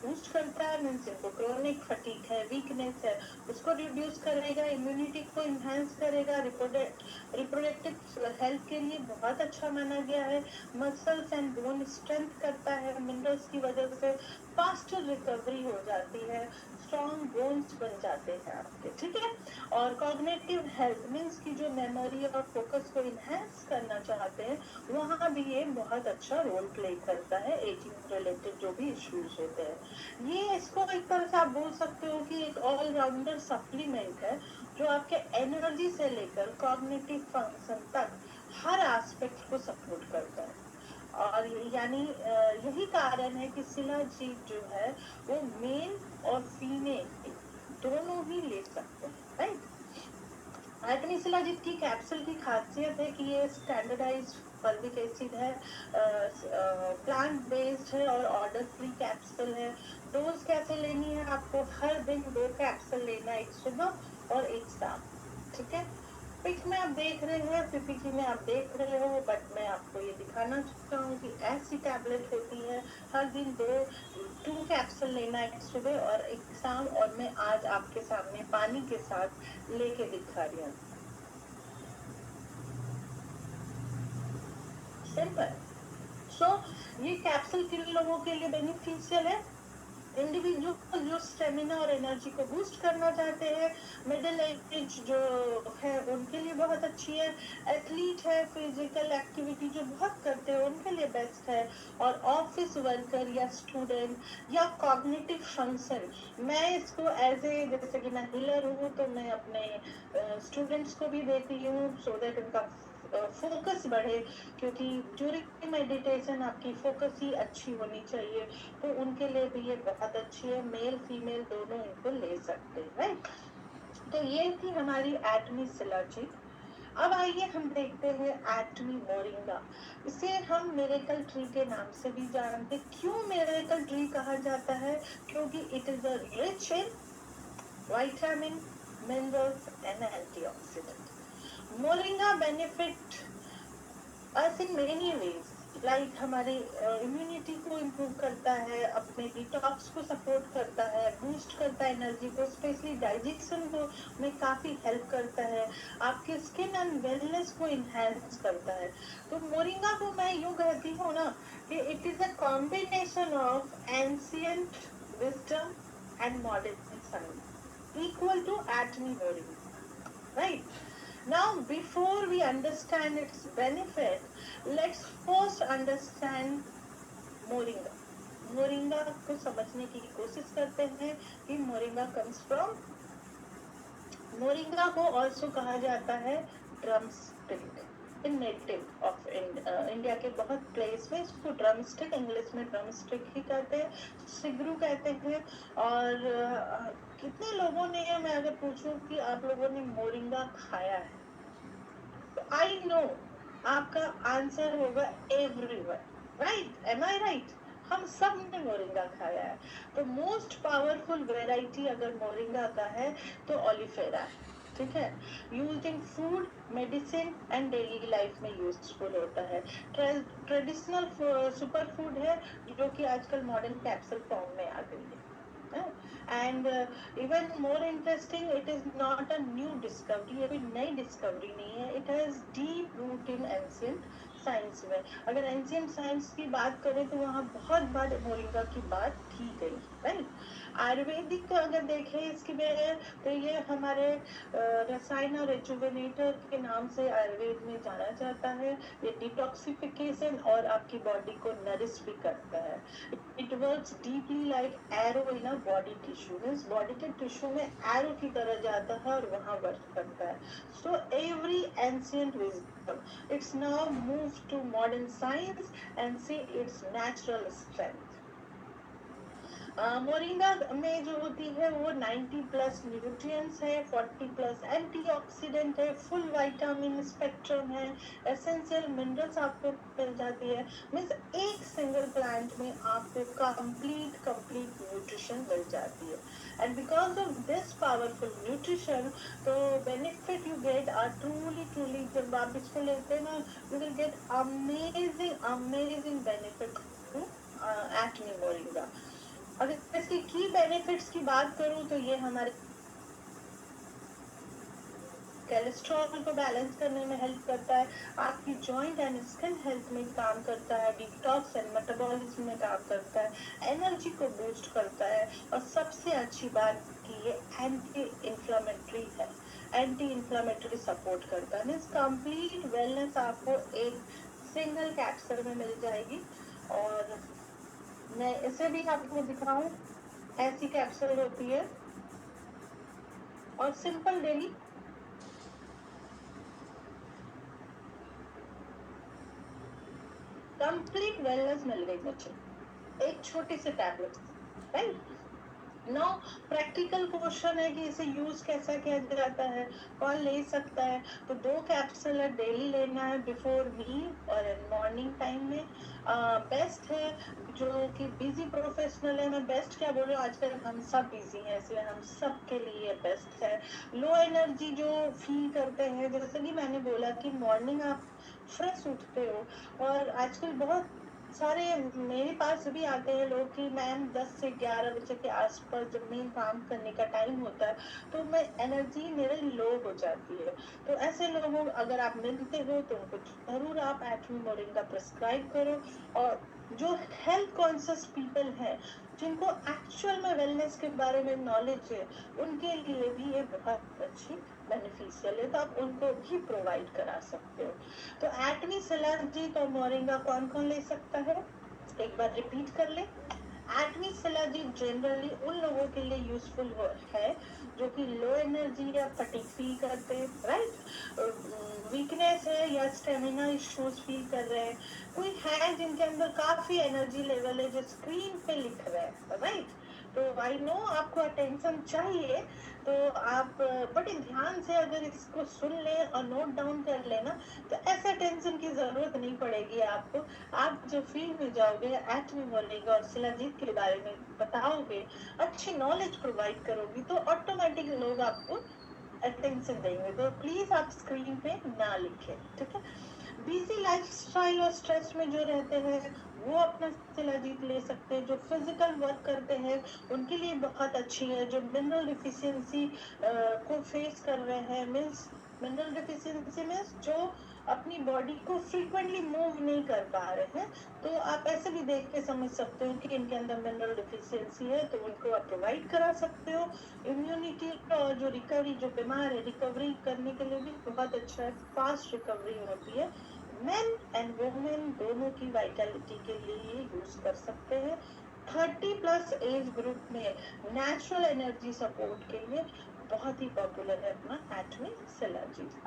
बूस्ट करता है, मीन्स इनको क्रोनिक फटीग है, वीकनेस है, उसको रिड्यूस करेगा, इम्यूनिटी को इन्हांस करेगा, रिप्रोडक्टिव हेल्थ के लिए बहुत अच्छा माना गया है, मसल्स एंड बोन स्ट्रेंथ करता है, मिनरल्स की वजह से फास्टर रिकवरी हो जाती है, स्ट्रॉन्ग बोन्स बन जाते हैं आपके, ठीक है। और कॉग्निटिव हेल्थ मीन्स की जो मेमोरी और फोकस को इन्हेंस करना चाहते हैं, वहाँ भी ये बहुत अच्छा रोल प्ले करता है एजिंग रिलेटेड जो भी इश्यूज होते हैं। ये इसको एक तरह से आप बोल सकते हो कि एक ऑलराउंडर सप्लीमेंट है जो आपके एनर्जी से लेकर कॉग्निटिव फंक्शन तक हर एस्पेक्ट को सपोर्ट करता है। और यानी यही कारण है कि शिलाजीत जो है वो मेल और फीमेल दोनों ही ले सकते हैं, राइट। एटमी शिलाजीत की कैप्सूल की खासियत है कि ये स्टैंडर्डाइज्ड फॉल्विक एसिड है, प्लांट बेस्ड है और ऑर्डर फ्री कैप्सूल है। डोज कैसे लेनी है, आपको हर दिन 2 कैप्सूल लेना है, एक सुबह और एक शाम, ठीक है। पिक में आप देख रहे हैं, पीपीटी में आप देख रहे हो, बट मैं आपको ये दिखाना चाहता हूँ कि ऐसी टैबलेट होती है, हर दिन 2 कैप्सूल लेना है, एक सुबह और एक शाम। और मैं आज आपके सामने पानी के साथ लेके दिखा रही हूँ, सिंपल। सो ये कैप्सूल किन लोगों के लिए बेनिफिशियल है, इंडिविजुअल जो स्टेमिना और एनर्जी को बूस्ट करना चाहते हैं, मिडिल एज जो है उनके लिए बहुत अच्छी है, एथलीट है, फिजिकल एक्टिविटी जो बहुत करते हैं उनके लिए बेस्ट है, और ऑफिस वर्कर या स्टूडेंट या कॉग्निटिव फंक्शन। मैं इसको एज ए, जैसे कि मैं हीलर हूँ तो मैं अपने स्टूडेंट्स को भी देती हूँ सो दैट उनका फोकस बढ़े, क्योंकि ड्यूरिंग मेडिटेशन आपकी फोकस ही अच्छी होनी चाहिए, तो उनके लिए भी ये बहुत अच्छी है। मेल फीमेल दोनों इनको ले सकते हैं, राइट। तो ये थी हमारी एटमी शिलाजीत। अब आइए हम देखते हैं एटमी मोरिंगा। इसे हम मिरेकल ट्री के नाम से भी जानते हैं। क्यों मिरेकल ट्री कहा जाता है? क्योंकि it is rich in vitamin, minerals and antioxidant. Moringa benefit us in many ways, like हमारे इम्यूनिटी को इम्प्रूव करता है, अपने डिटॉक्स को सपोर्ट करता है, बूस्ट करता है एनर्जी को, स्पेशली डाइजेशन को में काफ़ी हेल्प करता है, आपके स्किन एंड वेलनेस को इन्हेंस करता है। तो मोरिंगा को मैं यूँ कहती हूँ ना कि it is a combination of ancient wisdom and modern science equal to Atomy moringa, right? Now, before we understand its benefit, let's first understand moringa. Moringa को समझने की कोशिश करते हैं कि मोरिंगा comes from, मोरिंगा को also कहा जाता है drum stick in native of India के बहुत प्लेस में इसको ड्रम स्टिक, इंग्लिश में ड्रम स्टिक ही कहते हैं, सिगरू कहते हैं। और कितने लोगों ने, मैं अगर पूछूं कि आप लोगों ने मोरिंगा खाया है, आई नो आपका आंसर होगा एवरीवन, राइट? एम आई राइट? हम सब ने मोरिंगा खाया है। तो मोस्ट पावरफुल वेराइटी अगर मोरिंगा का है तो ओलिफेरा है, ठीक है? Used in food, medicine and daily life में यूजफुल होता है। ट्रेडिशनल सुपर फूड है जो कि आजकल मॉडर्न कैप्सूल फॉर्म में आ गई है। And even more interesting, it is not a new discovery, ये कोई नई डिस्कवरी नहीं है। It has deep root in ancient science में। अगर एंशियंट साइंस की बात करें तो वहाँ बहुत बार मोरिंगा की बात की गई, राइट? आयुर्वेदिक अगर देखें इसकी में तो ये हमारे रसायन और रेजुवेनेटर के नाम से आयुर्वेद में जाना जाता है। ये डिटॉक्सिफिकेशन और आपकी बॉडी को नरिश भी करता है। It works deeply like arrow in a body tissue, means body के टिश्यू में arrow की तरह जाता है और वहाँ वर्क करता है। So every ancient wisdom, it's now moved to modern science and see its natural strength. Moringa में जो होती है वो 90 प्लस न्यूट्रिएंट्स है, 40 प्लस एंटीऑक्सीडेंट है, फुल विटामिन स्पेक्ट्रम है, एसेंशियल मिनरल्स आपको मिल जाती है। मीन्स एक सिंगल प्लांट में आपको कंप्लीट न्यूट्रिशन मिल जाती है। And because of this powerful nutrition, तो benefit you get are truly, जब आप इसको लेते हैं ना, you will get amazing benefit to Atomy moringa. अगर इसकी की बेनिफिट्स की बात करूं तो ये हमारे कोलेस्ट्रॉल को बैलेंस करने में हेल्प करता है, आपकी जॉइंट एंड स्किन हेल्थ में काम करता है, डिटॉक्स एंड मेटाबॉलिज्म में काम करता है, एनर्जी को बूस्ट करता है, और सबसे अच्छी बात कि ये एंटी इंफ्लेमेटरी है, एंटी इंफ्लेमेटरी सपोर्ट करता है। मीन्स कंप्लीट वेलनेस आपको एक सिंगल कैप्सूल में मिल जाएगी। और मैं इसे भी आपको दिखाऊं, ऐसी कैप्सूल होती है और सिंपल डेली कंप्लीट वेलनेस मिल गई मुझे एक छोटी सी tablet, right? No practical question है कि इसे यूज कैसा किया जाता है, कौन ले सकता है? तो 2 कैप्सूल डेली लेना है बिफोर मील और मॉर्निंग टाइम में। बेस्ट है जो कि बिजी प्रोफेशनल है, मैं बेस्ट क्या बोल रही हूँ, आजकल हम सब बिजी हैं इसलिए हम सब के लिए बेस्ट है। लो एनर्जी जो फील करते हैं, जैसे कि मैंने बोला कि मॉर्निंग आप फ्रेश उठते हो, और आजकल बहुत सारे मेरे पास भी आते हैं लोग कि मैम 10 से 11 बजे के आसपास जब मेन काम करने का टाइम होता है तो मैं एनर्जी मेरे लो हो जाती है। तो ऐसे लोगों अगर आप मिलते हो तो उनको जरूर आप एटमी मोरिंगा प्रिस्क्राइब करो। और जो हेल्थ कॉन्शियस पीपल हैं, जिनको एक्चुअल में वेलनेस के बारे में नॉलेज है, उनके लिए भी ये बहुत अच्छी बेनिफिशियल है, तो आप उनको भी प्रोवाइड करा सकते हो। तो एटमी शिलाजीत और मोरिंगा कौन कौन ले सकता है, एक बार रिपीट कर ले। एटमी शिलाजीत जनरली उन लोगों के लिए यूजफुल है जो कि लो एनर्जी या फटीग फील करते हैं, राइट? वीकनेस है या स्टेमिना इश्यूज फील कर रहे हैं, कोई है जिनके अंदर काफी एनर्जी लेवल है जो स्क्रीन पे लिख रहे हैं, राइट? तो आई नो आपको अटेंशन चाहिए, तो आप बड़े ध्यान से अगर इसको सुन ले और नोट डाउन कर लेना, तो ऐसा टेंशन की जरूरत नहीं पड़ेगी आपको। आप जो फील्ड में जाओगे, एटमी मोरिंगा और शिलाजीत के बारे में बताओगे, अच्छी नॉलेज प्रोवाइड करोगी, तो ऑटोमेटिक लोग आपको अटेंशन देंगे। तो प्लीज आप स्क्रीन पे ना लिखें, ठीक है। बिजी लाइफस्टाइल और स्ट्रेस में जो रहते हैं वो अपना शिलाजीत ले सकते हैं। जो फिजिकल वर्क करते हैं उनके लिए बहुत अच्छी है। जो मिनरल डिफिशियंसी को फेस कर रहे हैं, मीन्स मिनरल डिफिशियंसी मीन्स जो अपनी बॉडी को फ्रीक्वेंटली मूव नहीं कर पा रहे हैं, तो आप ऐसे भी देख के समझ सकते हो कि इनके अंदर मिनरल डिफिशियंसी है, तो उनको आप प्रोवाइड करा सकते हो। इम्यूनिटी और जो रिकवरी, जो बीमार है रिकवरी करने के लिए भी बहुत अच्छा है, फास्ट रिकवरी होती है। मेन एंड वुमेन दोनों की वाइटलिटी के लिए यूज कर सकते हैं। 30+ एज ग्रुप में नेचुरल एनर्जी सपोर्ट के लिए बहुत ही पॉपुलर है अपना Atomy shilajit.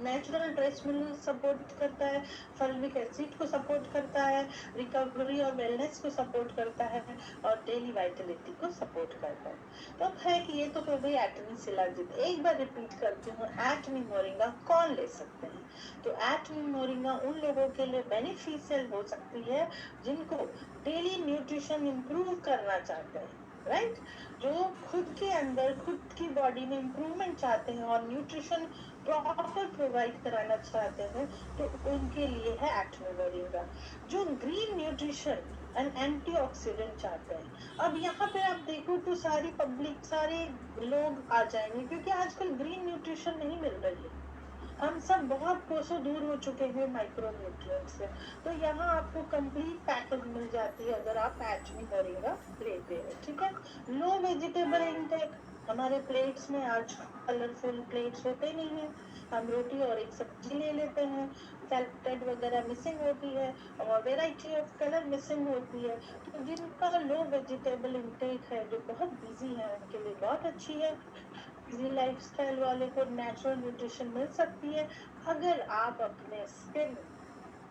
Natural trace mineral support करता है, फॉलिक एसिड को सपोर्ट करता है, रिकवरी और वेलनेस को सपोर्ट करता है, और डेली वाइटलिटी को सपोर्ट करता है। तो अब है कि ये तो हो गई एटमी शिलाजीत। एक बार रिपीट करती हूँ, एटमी मोरिंगा कौन ले सकते हैं? तो एटमी मोरिंगा उन लोगों के लिए बेनिफिशियल हो सकती है जिनको डेली न्यूट्रिशन इंप्रूव करना चाहते हैं, राइट? जो खुद के अंदर, खुद की बॉडी में इंप्रूवमेंट चाहते हैं और न्यूट्रिशन प्रॉपर प्रोवाइड कराना चाहते हैं, तो उनके लिए है एटमी मोरिंगा। जो ग्रीन न्यूट्रिशन एंड एंटीऑक्सीडेंट चाहते हैं, अब यहाँ पे आप देखो तो सारी पब्लिक, सारे लोग आ जाएंगे, क्योंकि आजकल ग्रीन न्यूट्रिशन नहीं मिल रही है। हम सब बहुत कोसों दूर हो चुके हैं माइक्रो न्यूट्रिएंट से। तो यहाँ आपको कंप्लीट पैकेज मिल जाती है अगर आप एटमी मोरिंगा लेते हैं, ठीक है। लो वेजिटेबल इंटेक, हमारे प्लेट्स में आज कलरफुल प्लेट्स होते नहीं है, हम रोटी और एक सब्जी ले लेते हैं, सैलेड वगैरह मिसिंग होती है और वेराइटी ऑफ कलर मिसिंग होती है। तो जिनका लो वेजिटेबल इंटेक है, जो बहुत बिजी है, उनके लिए बहुत अच्छी है। बिजी लाइफस्टाइल वाले को नेचुरल न्यूट्रिशन मिल सकती है। अगर आप अपने स्किन,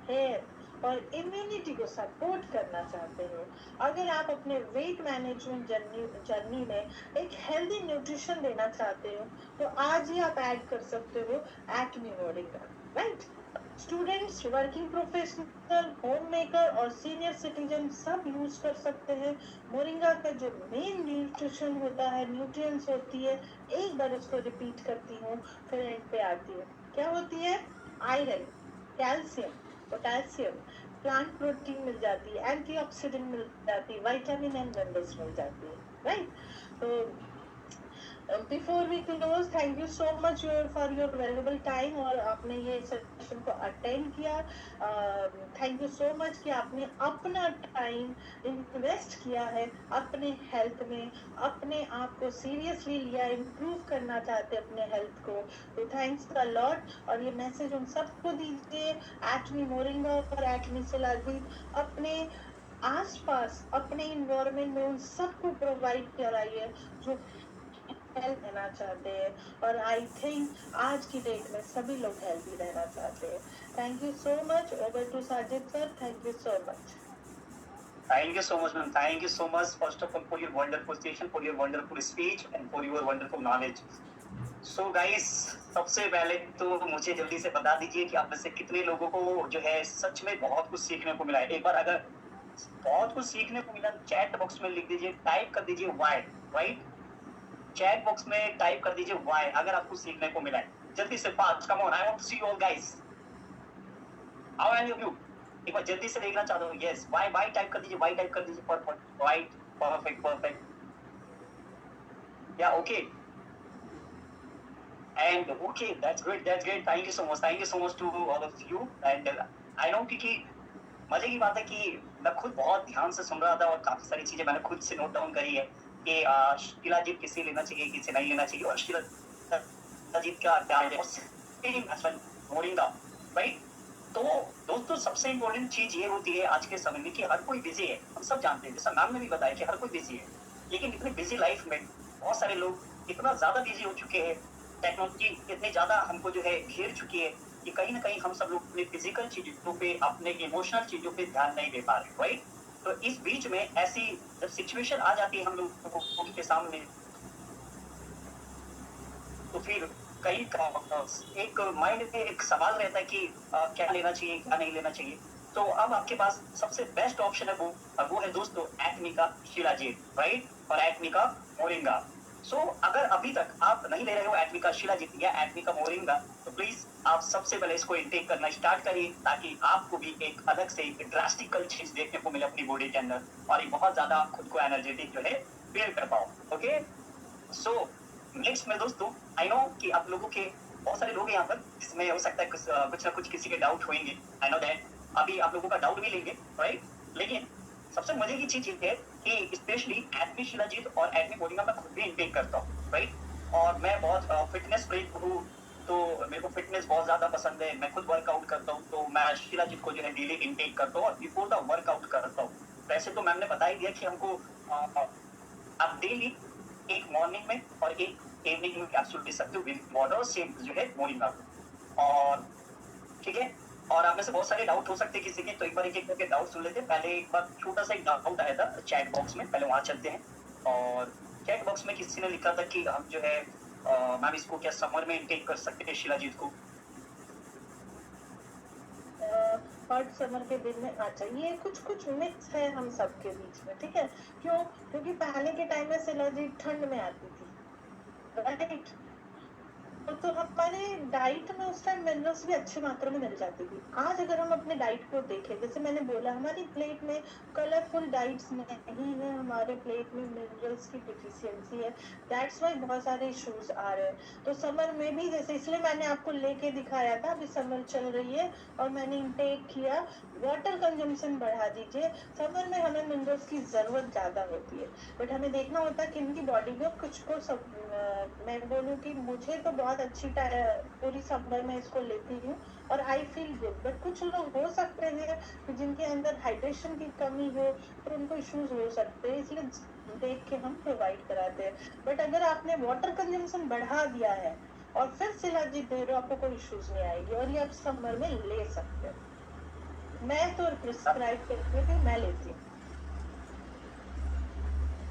हेयर और इम्यूनिटी को सपोर्ट करना चाहते हो, अगर आप अपने वेट मैनेजमेंट जर्नी में एक हेल्दी न्यूट्रिशन देना चाहते हो, तो आज ही आप ऐड कर सकते हो Atomy moringa, right? Students, working professional, home maker और सीनियर सिटीजन सब यूज कर सकते हैं। मोरिंगा का जो मेन न्यूट्रिशन होता है, न्यूट्रिएंट्स होती है, एक बार उसको रिपीट करती हूँ, फिर एंड पे आती है। क्या होती है? Iron, calcium, potassium, plant protein मिल जाती है, एंटीऑक्सीडेंट मिल जाती है, विटामिन एंड मिनरल्स मिल जाती है, राइट? तो before we close, thank you so much for your valuable time, और आपने ये सेशन को अटेंड किया। थैंक यू सो मच कि आपने अपना टाइम इन्वेस्ट किया है अपने हेल्थ में, अपने आप को सीरियसली लिया, इम्प्रूव करना चाहते अपने हेल्थ को, तो थैंक्स अ लॉट। और ये मैसेज उन सबको दीजिए, एटमी मोरिंगा और एटमी शिलाजीत अपने आसपास, अपने इन्वायरमेंट में उन सबको प्रोवाइड कराइए जो हेल्थ रहना चाहते हैं। और आई थिंक आज की डेट में सभी लोग हेल्थी रहना चाहते हैं। Thank you so much. Over to Sajid sir, thank you so much. Thank you so much, ma'am. Thank you so much, first of all, for your wonderful session, for your wonderful speech, and for your wonderful knowledge. So, guys, सबसे पहले तो मुझे जल्दी से बता दीजिए कि आप में से कितने लोगों को जो है सच में बहुत कुछ सीखने को मिला है। एक बार अगर बहुत कुछ सीखने को मिला, चैट बॉक्स में लिख दीजिए, टाइप कर दीजिए वाई, राइट? चैट बॉक्स में टाइप कर दीजिए वाई अगर आपको सीखने को मिला है। जल्दी से fast, come on, I want to see you all guys. How are you? एक बार जल्दी से देखना चाहता हूँ। यस, वाई वाई टाइप कर दीजिए, वाई टाइप कर दीजिए, perfect, right, perfect, perfect, yeah okay, and okay, that's great, that's great. Thank you so much to all of you. And I know कि मजे की बात है कि मैं खुद बहुत ध्यान से सुन रहा था और काफी सारी चीजें मैंने खुद से नोट डाउन करी है कि शिलाजीत किसे लेना चाहिए, किसे नहीं लेना चाहिए, और शिलाजीत का क्या है, मोरिंगा, राइट? तो दोस्तों, सबसे इम्पोर्टेंट चीज ये होती है आज के समय में कि हर कोई बिजी है। हम सब जानते हैं, जैसा मैम ने भी बताया कि हर कोई बिजी है, लेकिन इतनी बिजी लाइफ में बहुत सारे लोग इतना ज्यादा बिजी हो चुके हैं, टेक्नोलॉजी इतनी ज्यादा हमको जो है घेर चुकी है कि कहीं ना कहीं हम सब लोग अपने फिजिकल चीजों पे, अपने इमोशनल चीजों पे ध्यान नहीं दे पा रहे, राइट? तो इस बीच में ऐसी जब सिचुएशन आ जाती है हम लोगों के सामने, तो फिर कई एक माइंड में एक सवाल रहता है कि क्या लेना चाहिए, क्या नहीं लेना चाहिए। तो अब आपके पास सबसे बेस्ट ऑप्शन है वो है दोस्तों एटमी का शिलाजीत, राइट, और एटमी का मोरिंगा। सो अगर अभी तक आप नहीं ले रहे हो एटमी का शिलाजीत या एटमी का मोरिंगा, तो प्लीज आप सबसे पहले इसको इनटेक करना स्टार्ट करिए, ताकि आपको भी एक अलग से ड्रास्टिकल चीज देखने को मिले अपनी बॉडी के अंदर, और एक बहुत ज्यादा खुद को एनर्जेटिक जो है फील कर पाओ। ओके, सो नेक्स्ट में दोस्तों, आई नो कि आप लोगों के बहुत सारे लोग हैं यहाँ पर, इसमें हो सकता है कुछ ना कुछ किसी के डाउट होंगे, आई नो दैट। अभी आप लोगों का डाउट भी लेंगे, राइट, लेकिन सबसे मजे की चीज ये है कि स्पेशली एटमी शिलाजीत और एटमी मोरिंगा मैं खुद भी इनटेक करता हूँ, राइट, और मैं बहुत फिटनेस फ्रीक हूँ, तो मेरे को फिटनेस बहुत ज्यादा पसंद है, मैं खुद वर्कआउट करता हूँ, तो मैं शिलाजीत को जो है डेली इनटेक करता हूँ और बिफोर द वर्कआउट करता हूँ। वैसे तो मैम ने बता ही दिया कि हमको आप डेली एक मॉर्निंग में और एक इवनिंग में कैप्सूल ले सकते हो विद वाटर, सेम जो है मोरिंगा। और ठीक है, और आप में से बहुत सारे डाउट हो सकते हैं किसी के, तो एक बार एक एक करके डाउट सुन लेते हैं। पहले एक बार छोटा सा एक डाउट आया था चैट बॉक्स में, पहले वहां चलते हैं। और चैट बॉक्स में किसी ने लिखा था कि हम जो है मैम इसको क्या समर में इनटेक कर सकते हैं शिलाजीत को? हॉट समर के दिन में ये कुछ मिक्स है हम सबके बीच में, ठीक है। क्यों? क्योंकि पहले के टाइम में शिलाजीत ठंड में आती थी, राइट। तो हमारे डाइट में उस टाइम मिनरल्स भी अच्छी मात्रा में मिल जाती थी। आज अगर हम अपने डाइट को देखें, जैसे मैंने बोला, हमारी प्लेट में कलरफुल डाइट्स नहीं है, हमारे प्लेट में मिनरल्स की डिफिशियंसी है। दैट्स वाई बहुत सारे इश्यूज आ रहे हैं। तो समर में भी जैसे, इसलिए मैंने आपको लेके दिखाया था, अभी समर चल रही है और मैंने इंटेक किया, वाटर कंजम्पशन बढ़ा दीजिए। समर में हमें मिनरल्स की जरूरत ज्यादा होती है, बट हमें देखना होता है कि इनकी बॉडी में कुछ को सब मैं बोलूँ कि मुझे तो बहुत अच्छी पूरी समर में इसको लेती हूँ और आई फील गुड। बट कुछ लोग हो सकते हैं कि जिनके अंदर हाइड्रेशन की कमी हो, तो उनको इश्यूज हो सकते हैं, इसलिए देख के हम प्रोवाइड कराते हैं। बट अगर आपने वाटर कंजम्पशन बढ़ा दिया है और फिर शिलाजीत दे रहे हो, आपको कोई इश्यूज नहीं आएगी और ये आप समर में ले सकते हो। मैं तो प्रिस्क्राइब करती हूँ, मैं लेती हूँ।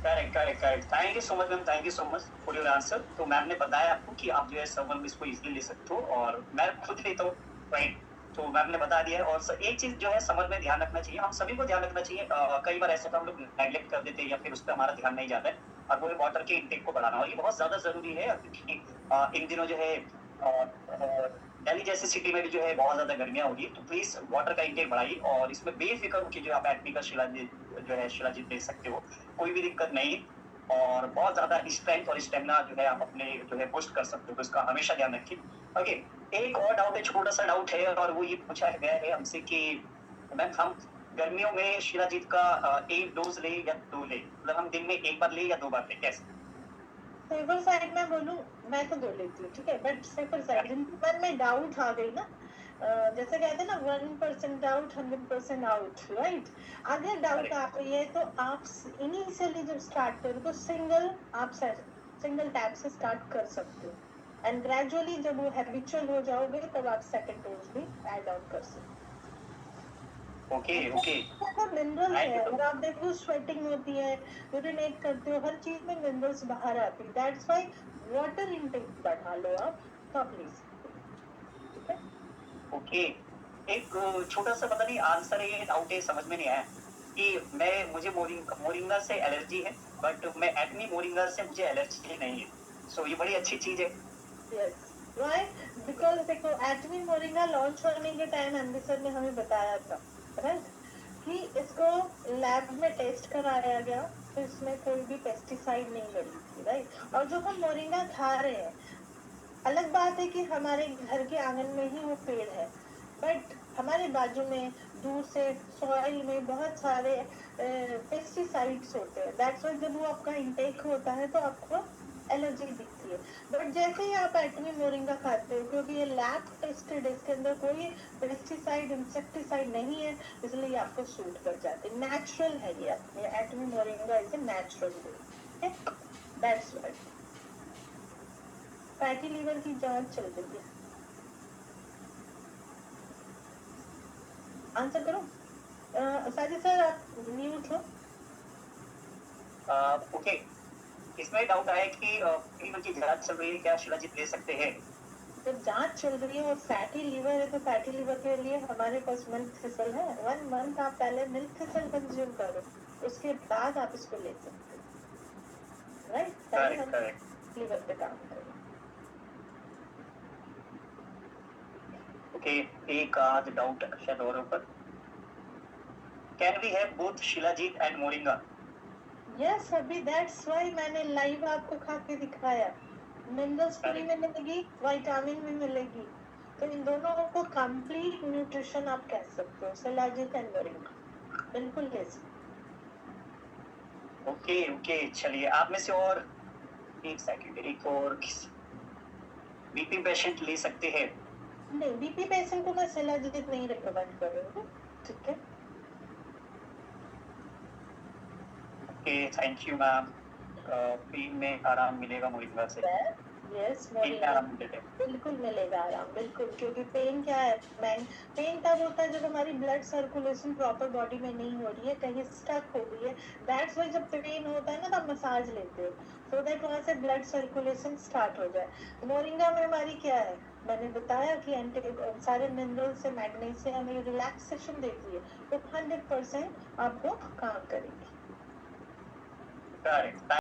Correct correct correct, thank you so much ma'am, thank you so much for your answer. तो मैम ने बताया आपको कि आप जो है समर में इसको इजीली ले सकते हो, और मैं खुद लेता हूँ, राइट। तो मैम ने बता दिया है। और एक चीज जो है समर में ध्यान रखना चाहिए, हम सभी को ध्यान रखना चाहिए, कई बार ऐसा तो हम लोग नेग्लेक्ट कर देते हैं या फिर उस पर हमारा ध्यान नहीं जाता है, और वो है वाटर के इंटेक को बढ़ाना, और ये बहुत ज्यादा जरूरी है, क्योंकि इन दिनों जो है दिल्ली जैसी सिटी में भी जो है बहुत ज्यादा गर्मियां होगी। तो प्लीज वाटर का इंटेक बढ़ाइए, और इसमें बेफिक्र होकर जो आप एटमी का शिलाजीत जो है शिलाजीत ले सकते हो, कोई भी दिक्कत नहीं। और बहुत ज्यादा स्ट्रेंथ और स्टेमिना जो है आप अपने जो है बूस्ट कर सकते हो, तो इसका हमेशा ध्यान रखिए। ओके, एक और डाउट है, छोटा सा डाउट है, और वो ये पूछा गया है हमसे कि मैम हम गर्मियों में शिलाजीत का एक डोज ले या दो ले, मतलब हम दिन में एक बार ले या दो बार ले, कैसे? सेफर साइड में बोलूं, मैं तो दो लेती हूँ, ठीक है। बट सेफर साइड, जिनके मन में डाउट आ गई ना, जैसे कहते हैं ना 1% डाउट 100% आउट, राइट। अगर डाउट आ रही है तो आप इनिशियली जब स्टार्ट करो तो सिंगल टैप से स्टार्ट कर सकते हो, एंड ग्रेजुअली जब वो हैबिचुअल हो जाओगे तब आप सेकंड डोज भी ऐड ऑन कर सकते हो। ओके ओके, मिनरल है, और आप देखो स्वेटिंग होती है, यूरिनेट करते हो, हर चीज में मिनरल्स बाहर आती है। दैट्स व्हाई वाटर इनटेक बढ़ा लो आप, तब ले सकते हो, ठीक है। ओके, एक छोटा सा पता नहीं आंसर है, डाउट है, समझ में नहीं आया कि मुझे मोरिंगा से एलर्जी है, बट मैं एटमी मोरिंगा से मुझे एलर्जी नहीं है। सो ये बड़ी अच्छी चीज है। Yes, why? बिकॉज देखो, एटमी मोरिंगा लॉन्च होने के टाइम एमडी सर ने हमें बताया था, राइट, कि इसको लैब में टेस्ट कराया गया, तो इसमें कोई भी पेस्टिसाइड नहीं लगी थी, राइट। और जो हम मोरिंगा खा रहे हैं, अलग बात है कि हमारे घर के आंगन में ही वो पेड़ है, बट हमारे बाजू में दूर से सॉइल में बहुत सारे पेस्टिसाइड्स होते हैं। दैट्स व्हाई जब वो आपका इंटेक होता है तो आपको एलर्जी दिखती है। बट जैसे ही आप एटमी मोरिंगा खाते हो, क्योंकि ये लैब टेस्टेड है, इसके अंदर कोई पेस्टिसाइड इंसेक्टिसाइड नहीं है, इसलिए आपको सूट कर जाते हैं। नेचुरल है ये Atomy moringa is a natural way, that's why. Fatty liver की जांच चल रही है। आंसर करो। साजिद सर आप म्यूट हो। ओके, इसमें डाउट आया कि फीवर की जांच चल रही है, क्या शिलाजीत ले सकते हैं? जब जांच चल रही है और फैटी लीवर है तो फैटी लीवर के लिए हमारे पास मिल्क थिसल है। 1 मंथ आप पहले मिल्क थिसल कंज्यूम करो, उसके बाद आप इसको ले सकते हो, राइट? पहले करेक्ट हम करेक्ट। लीवर पे काम करें। ओके, एक आध डाउट शायद और ऊपर, can we have both shilajit and moringa? Yes, अभी दैट्स व्हाई मैंने लाइव आपको खा के दिखाया। मिनरल्स फ्री में मिलेगी, विटामिन भी मिलेगी, तो इन दोनों को कंप्लीट न्यूट्रिशन आप कह सकते हो। शिलाजीत एंड मोरिंगा बिल्कुल ले सकते ओके ओके, चलिए आप में से और एक सेकंड, एक और बीपी पेशेंट ले सकते हैं? हो। नहीं, बीपी पेशेंट को मैं शिलाजीत नहीं रिकमेंड कर रही हूँ, ठीक है? Okay, thank you ma'am. Pain में आराम मिलेगा मोरिंगा से? यस, पेन में मोरिंगा आराम मिलेगा। बिल्कुल मिलेगा आराम, बिल्कुल। क्योंकि पेन क्या है, पेन तब होता है जब हमारी ब्लड सर्कुलेशन प्रॉपर बॉडी में नहीं हो रही है, कहीं स्टक हो गई है। दैट्स व्हाई जब पेन होता है ना तो आप मसाज लेते हो, सो दैट वहां से ब्लड सर्कुलेशन स्टार्ट हो जाए। मोरिंगा में हमारी क्या है, मैंने बताया कि एंटी सारे मिनरल से मैग्नीशियम में रिलैक्सेशन देती है, तो 100% आपको काम करेगी। करेक्ट।